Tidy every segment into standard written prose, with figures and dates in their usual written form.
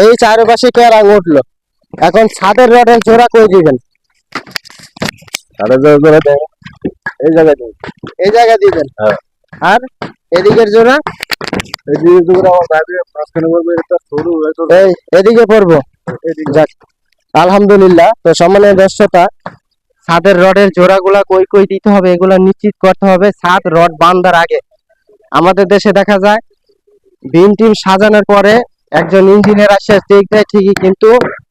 এই চারপাশে কেরাং উঠলো, এখন ছাদের রডের জোড়া কই দিবেন? ছাদের জোড়া দেন এই জায়গায় দিন। এই জায়গা দিবেন। হ্যাঁ। আর এদিকের জোড়া? এদিকে জোড়া আমার ভাবি মাঝখানে বলবো, এটা সরু এই এদিকে পড়বো। যাক, আলহামদুলিল্লাহ। তো সম্মানীয় দর্শকরা, ছাদের রডের জোড়াগুলা কই কই দিতে হবে এগুলা নিশ্চিত করতে হবে ছাদ রড বাঁধার আগে। আমাদের দেশে দেখা যায় বিম টিম সাজানোর পরে একজন ইঞ্জিনিয়ার আসে চেক দেয় ঠিকই, কিন্তু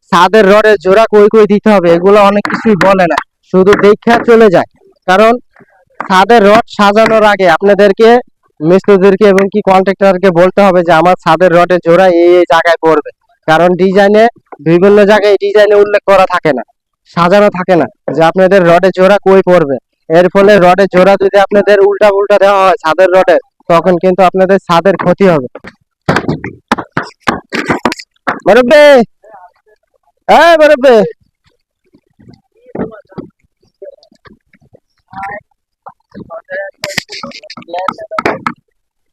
ছাদের রডের জোড়া কই কই দিতে হবে এগুলো অনেক কিছুই বলে না, শুধু দেখা চলে যায়। কারণ ছাদের রড সাজানোর আগে আপনাদেরকে, মিস্ত্রিদেরকে এবং কি কন্ট্রাক্টরকে বলতে হবে যে আমার ছাদের রডের জোড়া এই এই জায়গায় পড়বে। কারণ ডিজাইনে, বিভিন্ন জায়গায় ডিজাইনে উল্লেখ করা থাকে না, সাজানো থাকে না যে আপনাদের রডের জোড়া কই পড়বে। এর ফলে রডের জোড়া যদি আপনাদের উল্টা উল্টা দেওয়া হয় ছাদের রডের, তখন কিন্তু আপনাদের ছাদের ক্ষতি হবে। বরব্বে, হ্যাঁ বরব্বে,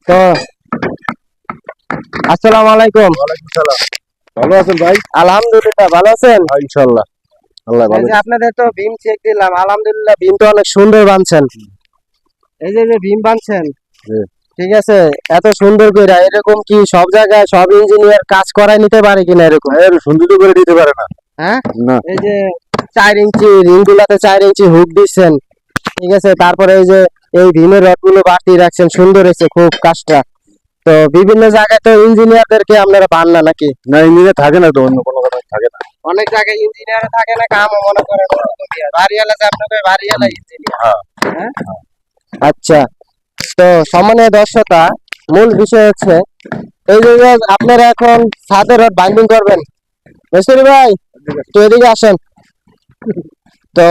তো আসসালামু আলাইকুম। ওয়ালাইকুম সালাম। ভালো আছেন ভাই? আলহামদুলিল্লাহ, ভালো আছেন? ইনশাআল্লাহ আল্লাহ ভালো। আপনাদের তো বিম চেক দিলাম, আলহামদুলিল্লাহ বিম তো অনেক সুন্দর বানছেন। এই যে বিম বানছেন, ঠিক আছে, এত সুন্দর করে এরকম কি সব জায়গায় সব ইঞ্জিনিয়ার কাজ করায় নিতে পারে কিনা? এরকম সুন্দর করে দিতে পারে না। হ্যাঁ, না। এই যে 4 ইঞ্চি রিং গুলাতে 4 ইঞ্চি হুক দিচ্ছেন, ঠিক আছে, তারপরে এই যে এই ভীমের রড গুলো বাড়তি রাখছেন, সুন্দর হয়েছে খুব কাজটা। তো বিভিন্ন জায়গায় তো ইঞ্জিনিয়ারদেরকে আপনারা পান না নাকি? না, ইঞ্জিনিয়ার থাকে না তো, অন্য কোনো কথা থাকে না। অনেক জায়গায় ইঞ্জিনিয়ার থাকে না, কামও মনে করেন বাড়িওয়ালা যে আপনাকে বাড়িওয়ালা ইঞ্জিনিয়ার। হ্যাঁ, আচ্ছা। তো সম্মানীয় দর্শকরা, মূল বিষয় হচ্ছে এই যে আপনারা এখন ছাদের রড বাইন্ডিং করবেন। মিস্ত্রি ভাই তো এদিকে আসেন। তো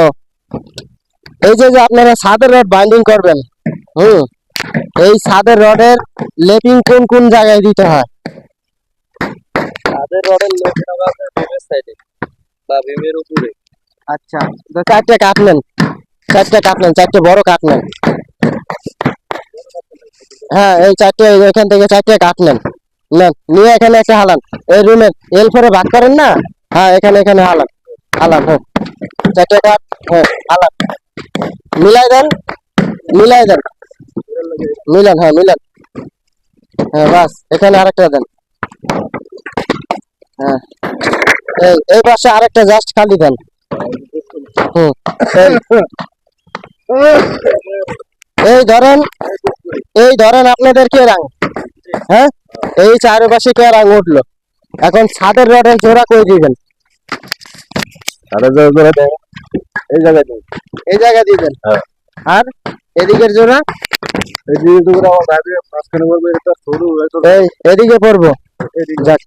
এই যে আপনারা ছাদের রড বাইন্ডিং করবেন, এই ছাদের রডের লেপিং কোন কোন জায়গায় দিতে হয়? ছাদের রডের লেপিং হবে বিমের সাইডে বা বিমের উপরে। আচ্ছা, তো 4টে কাটলেন, 4টে বড় কাটলেন। হ্যাঁ, এই 4টে এখান থেকে 4টে কাটলেন, নেন, নিয়ে এখানে একটা হালান। এই রুমের L4 ভাগ করেন না? হ্যাঁ, এখানে হালান, হ্যাঁ 4টে কাট, হ্যাঁ হালান, মিলাই দেন, মিলান, হ্যাঁ মিলান, হ্যাঁ বাস, এখানে আরেকটা দেন। হ্যাঁ, এই পাশে আরেকটা জাস্ট খালি দেন। এই ধরেন আপনাদের কেরাং, হ্যাঁ, এই চারপাশে কেরাং উঠলো, এখন ছাদের রডের জোড়া কই দিবেন? ছাদের জোড়া দেন এই জায়গায় দিন। এই জায়গা দিবেন। হ্যাঁ। আর এদিকের জোড়া? এদিকে জোড়া আমার ভাবি মাঝখানে বলবো, এটা সরু এদিকে পড়বো। যাক,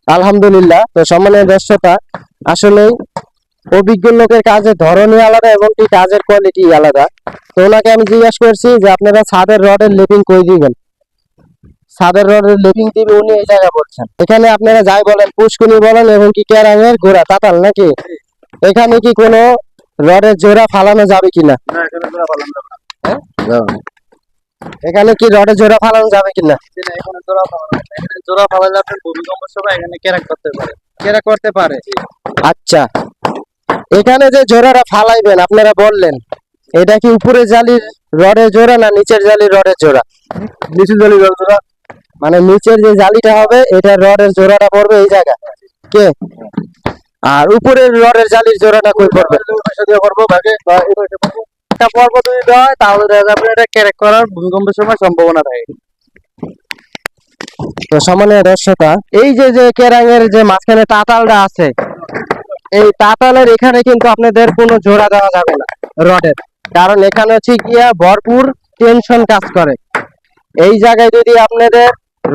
আলহামদুলিল্লাহ। তো সম্মানীয় দর্শকরা, আসলে অভিজ্ঞ লোকের কাজের ধরনই আলাদা এবং কি কাজের কোয়ালিটি আলাদা। তো ওনাকে আমি জিজ্ঞাসা করছি যে আপনারা ছাদের রডের লেপিং কই দিবেন? ছাদের রডের লেপিং দিবে উনি এই জায়গা বলছেন। এখানে আপনারা যাই বলেন, পুষ্কুনি বলেন এবং কি কেরাঙের গোড়া তাতাল নাকি, এখানে কি কোনো রডের জোড়া ফালানো যাবে কিনা? এখানে কি রডের জোড়া ফালানো যাবে কিনা? জোড়া ফালালে আপনার ভূমিকম্পের সময় এখানে ক্র্যাক করতে পারে। আচ্ছা, এখানে যে জোড়াটা ফালাইবেন আপনারা বললেন, এটা কি উপরে জালির রডের জোড়া না নিচের জালির রডের জোড়া? নিচের জালির রডের জোড়া। মানে নিচের যে জালিটা হবে এটা রডের জোড়াটা পড়বে এই জায়গা কে, আর উপরের রডের জালির জোড়াটা কই পড়বে? পর্ব যদি দেওয়া হয় তাহলে দেখা যাবে এটা ক্র্যাক করার ভূমিকম্পের সময় সম্ভাবনা থাকে। তো সম্মানীয় দর্শকরা, এই যে কেরাঙের যে মাঝখানে তাতালটা আছে, এই তাতালের এখানে কিন্তু আপনাদের কোনো জোড়া দেওয়া যাবে না রডের, কারণ এখানে হচ্ছে গিয়া ভরপুর টেনশন কাজ করে। এই জায়গায় যদি আপনাদের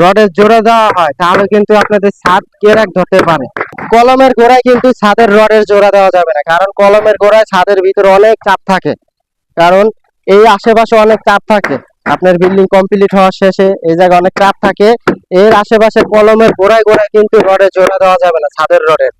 রডের জোড়া দেওয়া হয় তাহলে কিন্তু আপনাদের ছাদ কেরাক ধরতে পারে। কলমের গোড়ায় কিন্তু ছাদের রডের জোড়া দেওয়া যাবে না, কারণ কলমের গোড়ায় ছাদের ভিতরে অনেক চাপ থাকে, কারণ এই আশেপাশে অনেক চাপ থাকে। আপনার বিল্ডিং কমপ্লিট হওয়ার শেষে এই জায়গায় অনেক চাপ থাকে, এর আশেপাশে কলমের গোড়ায় কিন্তু রডের জোড়া দেওয়া যাবে না ছাদের রডের।